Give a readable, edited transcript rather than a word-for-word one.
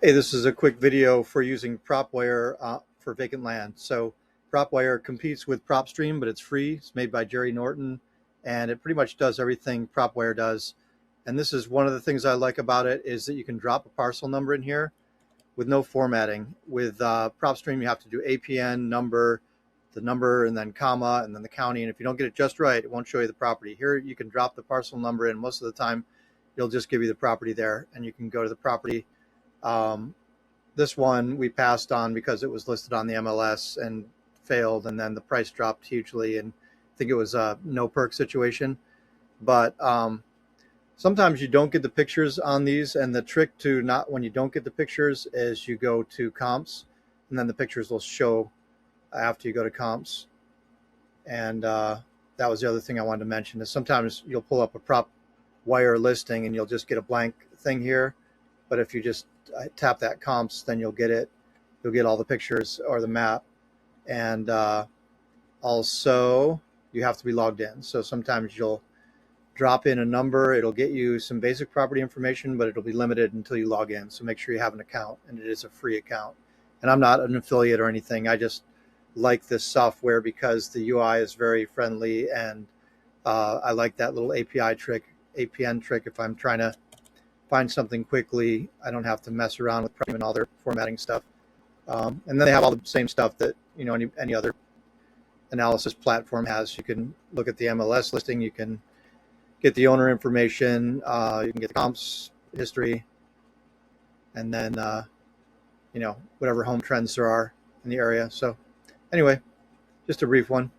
Hey, this is a quick video for using Propwire for vacant land. So Propwire competes with PropStream, but it's free. It's made by Jerry Norton, and it pretty much does everything Propwire does. And this is one of the things I like about it is that you can drop a parcel number in here with no formatting. With PropStream, you have to do APN number, the number, and then comma, and then the county. And if you don't get it just right, it won't show you the property. Here, you can drop the parcel number in. Most of the time, it'll just give you the property there, and you can go to the property. This one we passed on because it was listed on the MLS and failed, and then the price dropped hugely, and I think it was a no perk situation. But sometimes you don't get the pictures on these, and the trick to not when you don't get the pictures is you go to comps, and then the pictures will show after you go to comps. And that was the other thing I wanted to mention is sometimes you'll pull up a Propwire listing and you'll just get a blank thing here. But if you just tap that comps, then you'll get it. You'll get all the pictures or the map. And also you have to be logged in. So sometimes you'll drop in a number. It'll get you some basic property information, but it'll be limited until you log in. So make sure you have an account, and it is a free account. And I'm not an affiliate or anything. I just like this software because the UI is very friendly, and I like that little APN trick. If I'm trying to find something quickly, I don't have to mess around with Premium and all their formatting stuff. And then they have all the same stuff that any other analysis platform has. You can look at the MLS listing, you can get the owner information, you can get the comps history, and then whatever home trends there are in the area. So anyway, just a brief one.